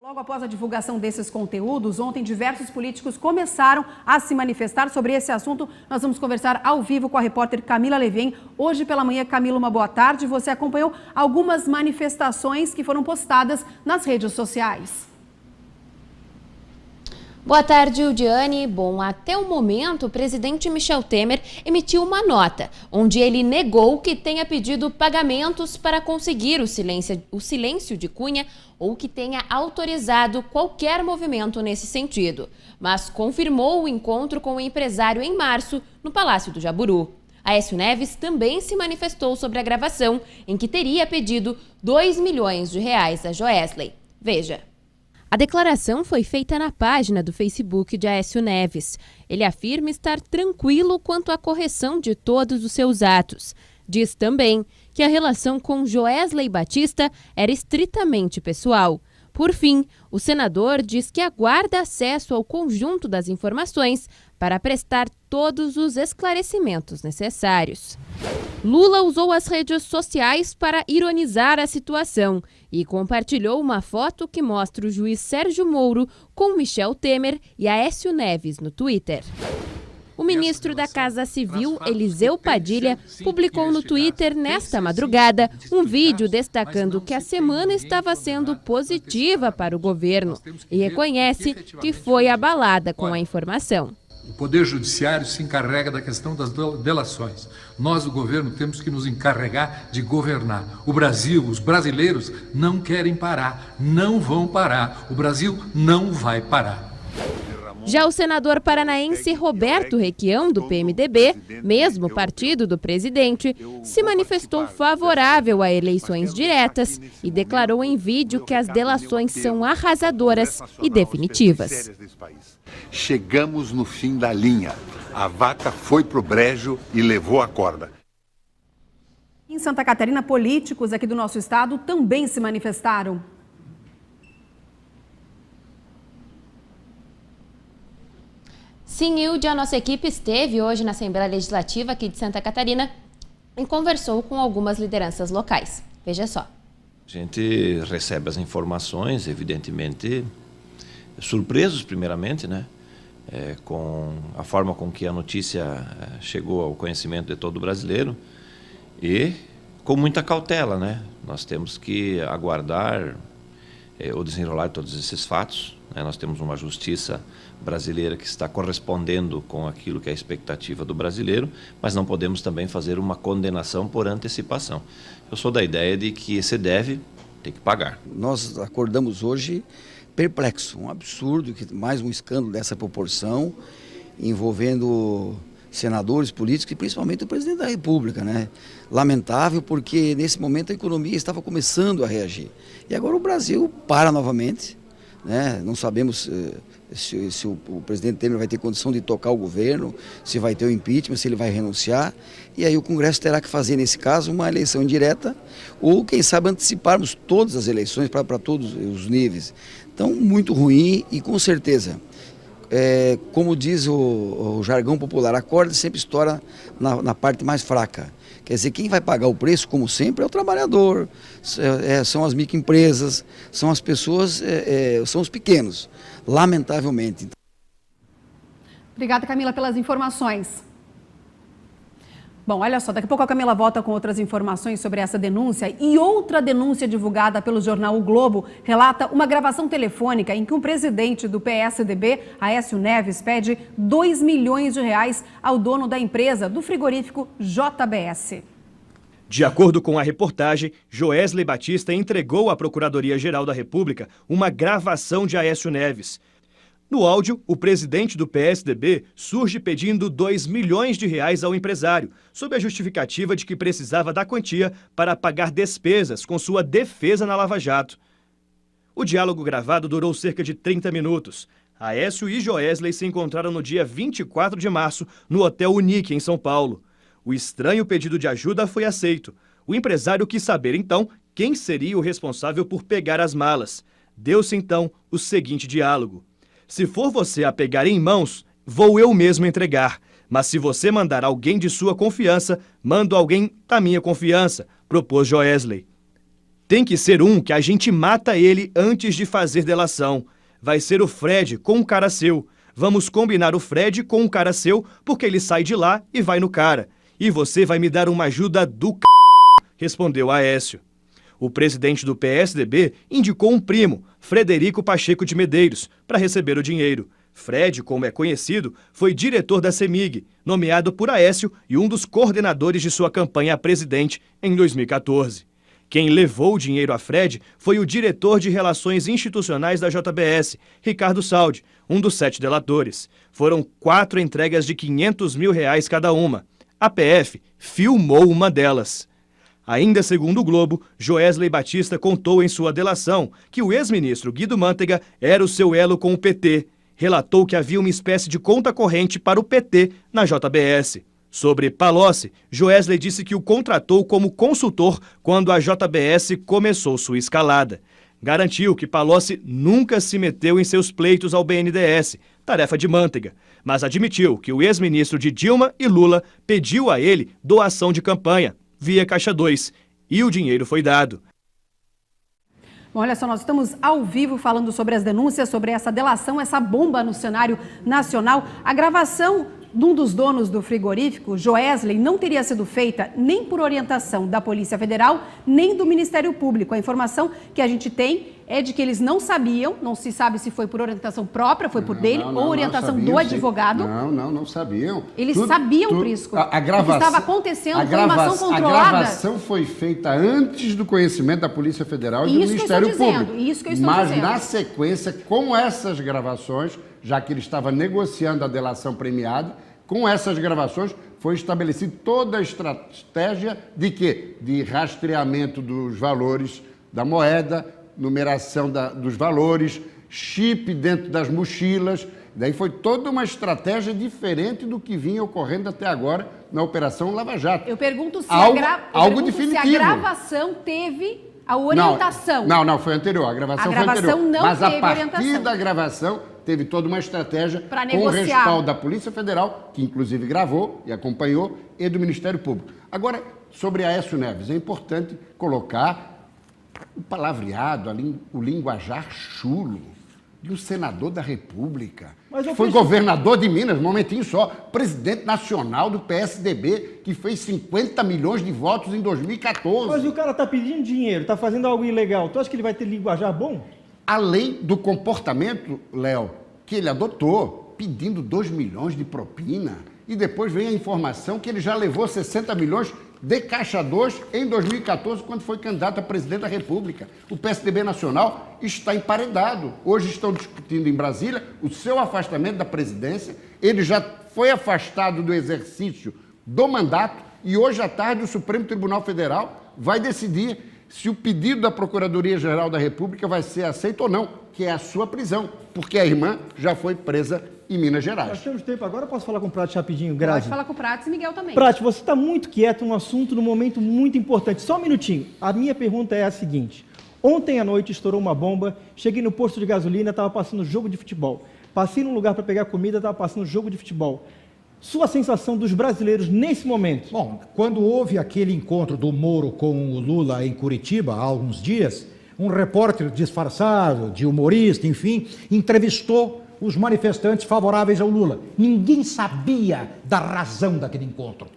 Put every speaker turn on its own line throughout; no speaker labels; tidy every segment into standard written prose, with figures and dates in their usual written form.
Logo após a divulgação desses conteúdos, ontem diversos políticos começaram a se manifestar sobre esse assunto. Nós vamos conversar ao vivo com a repórter Camila Levin. Hoje pela manhã, Camila, uma boa tarde. Você acompanhou algumas manifestações que foram postadas nas redes sociais.
Boa tarde, Udiane. Bom, até o momento, o presidente Michel Temer emitiu uma nota, onde ele negou que tenha pedido pagamentos para conseguir o silêncio de Cunha ou que tenha autorizado qualquer movimento nesse sentido, mas confirmou o encontro com o empresário em março, no Palácio do Jaburu. Aécio Neves também se manifestou sobre a gravação, em que teria pedido 2 milhões de reais a Joesley. Veja. A declaração foi feita na página do Facebook de Aécio Neves. Ele afirma estar tranquilo quanto à correção de todos os seus atos. Diz também que a relação com Joesley Batista era estritamente pessoal. Por fim, o senador diz que aguarda acesso ao conjunto das informações para prestar todos os esclarecimentos necessários. Lula usou as redes sociais para ironizar a situação e compartilhou uma foto que mostra o juiz Sérgio Moro com Michel Temer e Aécio Neves no Twitter. O ministro da Casa Civil, Eliseu Padilha, publicou no Twitter nesta madrugada um vídeo destacando que a semana estava sendo positiva para o governo e reconhece que foi abalada com a informação.
O Poder Judiciário se encarrega da questão das delações. Nós, o governo, temos que nos encarregar de governar. O Brasil, os brasileiros não querem parar, não vão parar. O Brasil não vai parar.
Já o senador paranaense Roberto Requião, do PMDB, mesmo partido do presidente, se manifestou favorável a eleições diretas e declarou em vídeo que as delações são arrasadoras e definitivas.
Chegamos no fim da linha. A vaca foi pro brejo e levou a corda.
Em Santa Catarina, políticos aqui do nosso estado também se manifestaram.
Sim, Hilde, a nossa equipe esteve hoje na Assembleia Legislativa aqui de Santa Catarina e conversou com algumas lideranças locais. Veja só.
A gente recebe as informações, evidentemente, surpresos primeiramente, né? Com a forma com que a notícia chegou ao conhecimento de todo brasileiro e com muita cautela, né? Nós temos que aguardar o desenrolar de todos esses fatos, né? Nós temos uma justiça brasileira que está correspondendo com aquilo que é a expectativa do brasileiro, mas não podemos também fazer uma condenação por antecipação. Eu sou da ideia de que se deve ter que pagar.
Nós acordamos hoje perplexo, um absurdo, que mais um escândalo dessa proporção, envolvendo senadores, políticos e principalmente o presidente da República, né? Lamentável, porque nesse momento a economia estava começando a reagir. E agora o Brasil para novamente, né? Não sabemos se o presidente Temer vai ter condição de tocar o governo, se vai ter o impeachment, se ele vai renunciar. E aí o Congresso terá que fazer, nesse caso, uma eleição indireta ou, quem sabe, anteciparmos todas as eleições para todos os níveis. Então, muito ruim e, com certeza, como diz o jargão popular, a corda sempre estoura na parte mais fraca. Quer dizer, quem vai pagar o preço, como sempre, é o trabalhador, são as microempresas, são as pessoas, são os pequenos, lamentavelmente.
Obrigada, Camila, pelas informações. Bom, olha só, daqui a pouco a Camila volta com outras informações sobre essa denúncia. E outra denúncia divulgada pelo jornal O Globo relata uma gravação telefônica em que um presidente do PSDB, Aécio Neves, pede 2 milhões de reais ao dono da empresa do frigorífico JBS.
De acordo com a reportagem, Joesley Batista entregou à Procuradoria-Geral da República uma gravação de Aécio Neves. No áudio, o presidente do PSDB surge pedindo 2 milhões de reais ao empresário, sob a justificativa de que precisava da quantia para pagar despesas com sua defesa na Lava Jato. O diálogo gravado durou cerca de 30 minutos. Aécio e Joesley se encontraram no dia 24 de março no Hotel Unique, em São Paulo. O estranho pedido de ajuda foi aceito. O empresário quis saber, então, quem seria o responsável por pegar as malas. Deu-se, então, o seguinte diálogo. Se for você a pegar em mãos, vou eu mesmo entregar. Mas se você mandar alguém de sua confiança, mando alguém da minha confiança, propôs Joesley. Tem que ser um que a gente mata ele antes de fazer delação. Vai ser o Fred com um cara seu. Vamos combinar o Fred com um cara seu, porque ele sai de lá e vai no cara. E você vai me dar uma ajuda do c... respondeu Aécio. O presidente do PSDB indicou um primo, Frederico Pacheco de Medeiros, para receber o dinheiro. Fred, como é conhecido, foi diretor da CEMIG, nomeado por Aécio e um dos coordenadores de sua campanha a presidente em 2014. Quem levou o dinheiro a Fred foi o diretor de Relações Institucionais da JBS, Ricardo Saldi, um dos 7 delatores. Foram 4 entregas de R$500 mil cada uma. A PF filmou uma delas. Ainda segundo o Globo, Joesley Batista contou em sua delação que o ex-ministro Guido Mantega era o seu elo com o PT. Relatou que havia uma espécie de conta corrente para o PT na JBS. Sobre Palocci, Joesley disse que o contratou como consultor quando a JBS começou sua escalada. Garantiu que Palocci nunca se meteu em seus pleitos ao BNDES, tarefa de Mantega, mas admitiu que o ex-ministro de Dilma e Lula pediu a ele doação de campanha, via Caixa 2, e o dinheiro foi dado.
Bom, olha só, nós estamos ao vivo falando sobre as denúncias, sobre essa delação, essa bomba no cenário nacional. A gravação de um dos donos do frigorífico, Joesley, não teria sido feita nem por orientação da Polícia Federal, nem do Ministério Público. A informação que a gente tem é de que eles não sabiam, não se sabe se foi por orientação própria, foi por dele, ou orientação
sabiam,
do advogado.
Não sabiam.
Eles sabiam, Prisco,
a gravação,
o que estava acontecendo, informação controlada.
A gravação foi feita antes do conhecimento da Polícia Federal e do Ministério Público.
Isso que eu estou dizendo.
Mas na sequência, com essas gravações, já que ele estava negociando a delação premiada, com essas gravações foi estabelecida toda a estratégia de quê? De rastreamento dos valores da moeda, numeração dos valores, chip dentro das mochilas. Daí foi toda uma estratégia diferente do que vinha ocorrendo até agora na Operação Lava Jato.
Eu pergunto se,
algo definitivo.
Se a gravação teve a orientação.
Não, foi anterior. A gravação foi anterior.
Não
mas
teve
a partir
orientação
da gravação teve toda uma estratégia com o
negociar.
respaldo da Polícia Federal, que inclusive gravou e acompanhou, e do Ministério Público. Agora, sobre Aécio Neves, é importante colocar o palavreado, o linguajar chulo do senador da República. Foi governador de Minas, um momentinho só, presidente nacional do PSDB, que fez 50 milhões de votos em 2014.
Mas o cara está pedindo dinheiro, está fazendo algo ilegal. Tu acha que ele vai ter linguajar bom?
Além do comportamento, Léo, que ele adotou, pedindo 2 milhões de propina, e depois vem a informação que ele já levou 60 milhões de Caixa 2 em 2014, quando foi candidato a presidente da República. O PSDB nacional está emparedado. Hoje estão discutindo em Brasília o seu afastamento da presidência. Ele já foi afastado do exercício do mandato e hoje à tarde o Supremo Tribunal Federal vai decidir se o pedido da Procuradoria-Geral da República vai ser aceito ou não, que é a sua prisão, porque a irmã já foi presa em Minas Gerais.
Nós temos tempo agora, posso falar com o Prates rapidinho, Grazi?
Pode falar com o Prates e Miguel também.
Prates, você está muito quieto num assunto, num momento muito importante. Só um minutinho. A minha pergunta é a seguinte. Ontem à noite estourou uma bomba, cheguei no posto de gasolina, estava passando jogo de futebol. Passei num lugar para pegar comida, estava passando jogo de futebol. Sua sensação dos brasileiros nesse momento?
Bom, quando houve aquele encontro do Moro com o Lula em Curitiba, há alguns dias, um repórter disfarçado, de humorista, enfim, entrevistou os manifestantes favoráveis ao Lula. Ninguém sabia da razão daquele encontro.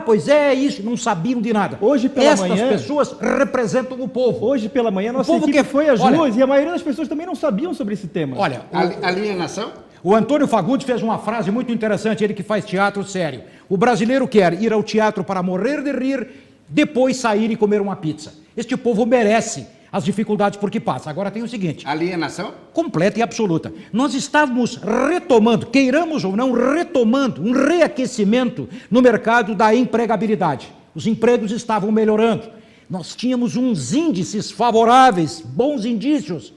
Pois é, isso, não sabiam de nada.
Hoje pela manhã...
Estas pessoas representam o povo.
Hoje pela manhã, nossa equipe foi às ruas e a maioria das pessoas também não sabiam sobre esse tema.
Olha,
alienação?
O Antônio Fagundes fez uma frase muito interessante, ele que faz teatro sério. O brasileiro quer ir ao teatro para morrer de rir, depois sair e comer uma pizza. Este povo merece as dificuldades por que passa. Agora tem o seguinte...
Alienação?
Completa e absoluta. Nós estávamos retomando, queiramos ou não, retomando um reaquecimento no mercado da empregabilidade. Os empregos estavam melhorando. Nós tínhamos uns índices favoráveis, bons indícios.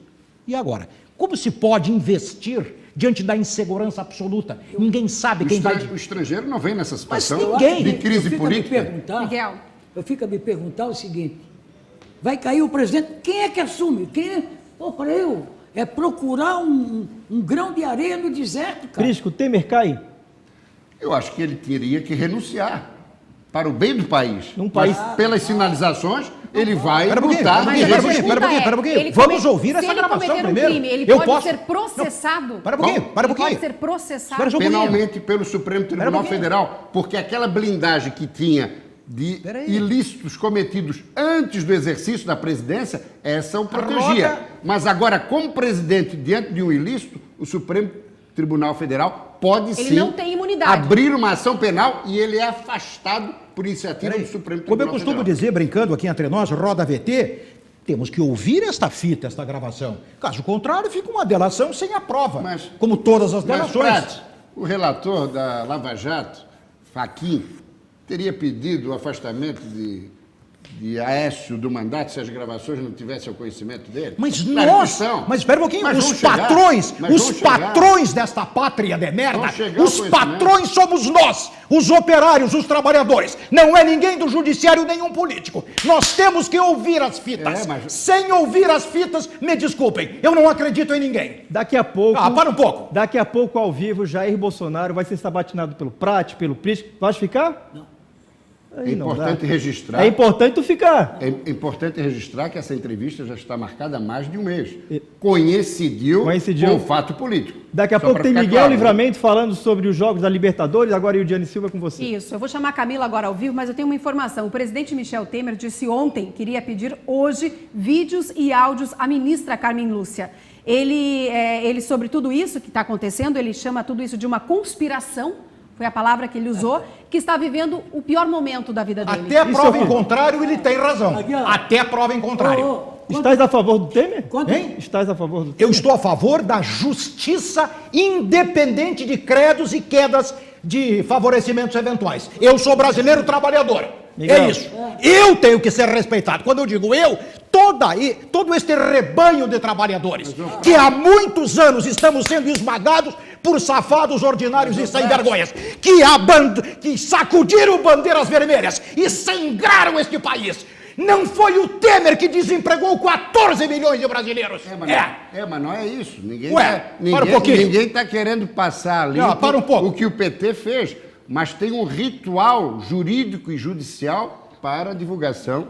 E agora? Como se pode investir diante da insegurança absoluta? Ninguém sabe quem vai...
O estrangeiro não vem nessa situação
de
crise política.
Miguel.
Eu fico a me perguntar o seguinte, vai cair o presidente, quem é que assume? Para eu, é procurar um grão de areia no deserto, cara.
Prisco, Temer cai?
Eu acho que ele teria que renunciar para o bem do país.
Num país...
Mas, pelas sinalizações, ele vai
Pera um pouquinho,
lutar.
pera um pouquinho. Vamos ouvir essa gravação primeiro.
Crime, ele pode ser processado?
Não, para um pouquinho.
Ele pode ser processado?
Penalmente pelo Supremo Tribunal Federal, porque aquela blindagem que tinha de ilícitos cometidos antes do exercício da presidência, essa o protegia. Mas agora, como presidente, diante de um ilícito, o Supremo Tribunal Federal pode
Ele
sim
não tem imunidade.
abrir uma ação penal e ele é afastado por iniciativa do Supremo
Como
Tribunal
eu costumo
Federal.
dizer, brincando aqui entre nós, roda VT, temos que ouvir esta fita, esta gravação. Caso contrário, fica uma delação sem a prova, como todas as
Mas,
delações.
Prats, o relator da Lava Jato, Fachin, teria pedido o afastamento de Aécio do mandato se as gravações não tivessem o conhecimento dele?
Mas
Claro
nós,
que são.
mas espera um pouquinho,
Mas
os
vão chegar,
patrões,
mas
os
vão chegar.
patrões desta pátria de merda,
Vão chegar
os
ao
patrões somos nós, os operários, os trabalhadores. Não é ninguém do judiciário, nenhum político. Nós temos que ouvir as fitas. Sem ouvir as fitas, me desculpem, eu não acredito em ninguém.
Daqui a pouco...
para um pouco.
Daqui a pouco, ao vivo, Jair Bolsonaro vai ser sabatinado pelo Prats, pelo Prisco. Vai ficar?
Não.
É importante registrar.
É importante tu ficar.
É importante registrar que essa entrevista já está marcada há mais de um mês. Coincidiu com o fato político.
Daqui a
Só
pouco
pra
tem
ficar
Miguel
claro, né?
Livramento falando sobre os jogos da Libertadores, agora o Diane Silva com você.
Isso, eu vou chamar a Camila agora ao vivo, mas eu tenho uma informação. O presidente Michel Temer disse ontem que iria pedir hoje vídeos e áudios à ministra Carmen Lúcia. Ele sobre tudo isso que está acontecendo, ele chama tudo isso de uma conspiração, foi a palavra que ele usou, que está vivendo o pior momento da vida dele.
Até a prova em contrário, ele tem razão. Até a prova em contrário.
Estás a favor do Temer?
Hein?
Estás a favor do Temer?
Eu estou a favor da justiça independente de credos e quedas de favorecimentos eventuais. Eu sou brasileiro trabalhador.
Miguel.
É isso. Eu tenho que ser respeitado. Quando eu digo eu, todo este rebanho de trabalhadores que há muitos anos estamos sendo esmagados por safados ordinários e sem vergonhas, que sacudiram bandeiras vermelhas e sangraram este país. Não foi o Temer que desempregou 14 milhões de brasileiros.
Mas não é isso. Ninguém
para um pouquinho.
Ninguém está querendo passar ali
para um pouco.
o que o PT fez. Mas tem um ritual jurídico e judicial para a divulgação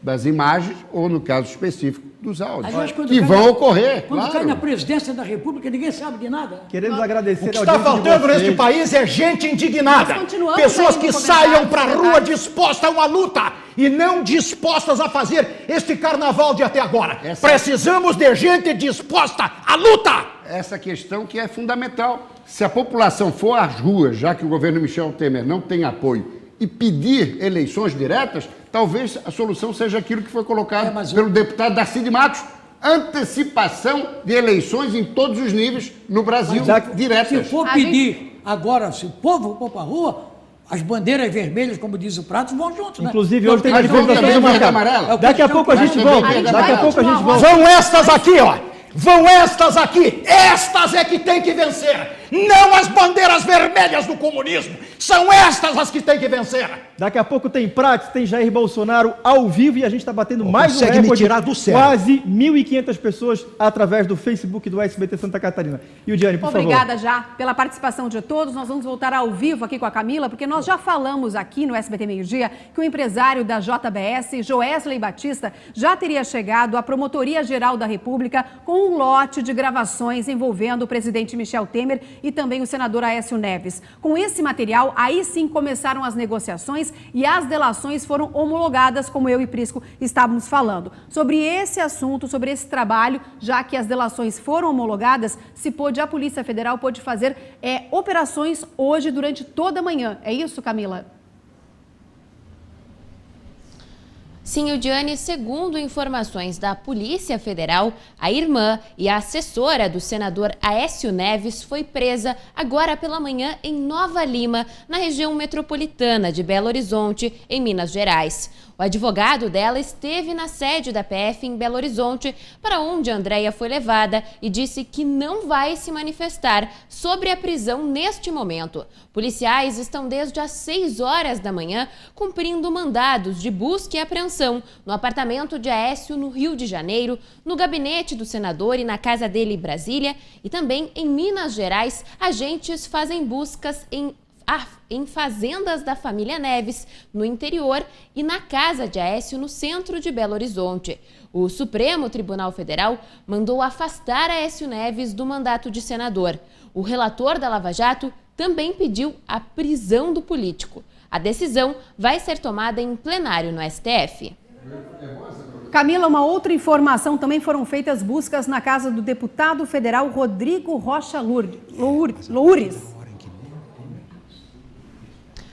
das imagens, ou no caso específico, dos áudios, que vão ocorrer.
Quando
claro.
cai na presidência da República, ninguém sabe de nada.
Queremos agradecer
O que está faltando neste país é gente indignada. Pessoas que saiam para a rua dispostas a uma luta e não dispostas a fazer este carnaval de até agora. Precisamos de gente disposta à luta.
Essa questão que é fundamental. Se a população for às ruas, já que o governo Michel Temer não tem apoio, e pedir eleições diretas, talvez a solução seja aquilo que foi colocado pelo deputado Darcy de Matos, antecipação de eleições em todos os níveis no Brasil, diretas.
Se for pedir agora, se o povo for para a rua, as bandeiras vermelhas, como diz o Prato, vão juntos, né?
Inclusive, hoje tem manifestação marcada. Daqui a pouco a gente volta. Daqui a pouco a gente volta.
Vão estas aqui, ó. Vão estas aqui. Estas é que tem que vencer. Não as bandeiras vermelhas do comunismo. São estas as que têm que vencer.
Daqui a pouco tem Prats, tem Jair Bolsonaro ao vivo e a gente está batendo mais um
consegue
recorde.
me tirar do sério.
Quase 1.500 pessoas através do Facebook do SBT Santa Catarina. E o Diane, por favor.
Obrigada já pela participação de todos. Nós vamos voltar ao vivo aqui com a Camila, porque nós já falamos aqui no SBT Meio Dia que o empresário da JBS, Joesley Batista, já teria chegado à Promotoria-Geral da República com um lote de gravações envolvendo o presidente Michel Temer e também o senador Aécio Neves. Com esse material, aí sim começaram as negociações e as delações foram homologadas, como eu e Prisco estávamos falando. Sobre esse assunto, sobre esse trabalho, já que as delações foram homologadas, a Polícia Federal pôde fazer operações hoje durante toda a manhã. É isso, Camila?
Sim, Eudiane, segundo informações da Polícia Federal, a irmã e a assessora do senador Aécio Neves foi presa agora pela manhã em Nova Lima, na região metropolitana de Belo Horizonte, em Minas Gerais. O advogado dela esteve na sede da PF em Belo Horizonte, para onde a Andréia foi levada, e disse que não vai se manifestar sobre a prisão neste momento. Policiais estão desde as 6 horas da manhã cumprindo mandados de busca e apreensão no apartamento de Aécio, no Rio de Janeiro, no gabinete do senador e na casa dele em Brasília, e também em Minas Gerais, agentes fazem buscas em em fazendas da família Neves, no interior, e na casa de Aécio, no centro de Belo Horizonte. O Supremo Tribunal Federal mandou afastar Aécio Neves do mandato de senador. O relator da Lava Jato também pediu a prisão do político. A decisão vai ser tomada em plenário no STF.
Camila, uma outra informação, também foram feitas buscas na casa do deputado federal Rodrigo Rocha Loures.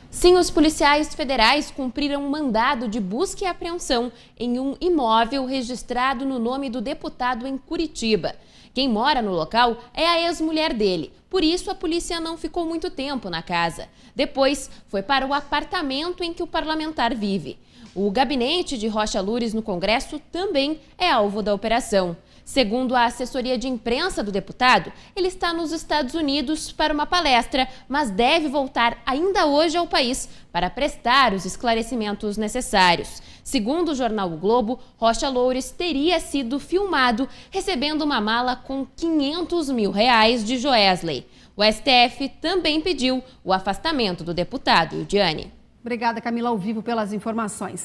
Sim, os policiais federais cumpriram um mandado de busca e apreensão em um imóvel registrado no nome do deputado em Curitiba. Quem mora no local é a ex-mulher dele, por isso a polícia não ficou muito tempo na casa. Depois foi para o apartamento em que o parlamentar vive. O gabinete de Rocha Loures no Congresso também é alvo da operação. Segundo a assessoria de imprensa do deputado, ele está nos Estados Unidos para uma palestra, mas deve voltar ainda hoje ao país para prestar os esclarecimentos necessários. Segundo o jornal O Globo, Rocha Loures teria sido filmado recebendo uma mala com R$500 mil de Joesley. O STF também pediu o afastamento do deputado, Diane.
Obrigada, Camila, ao vivo pelas informações.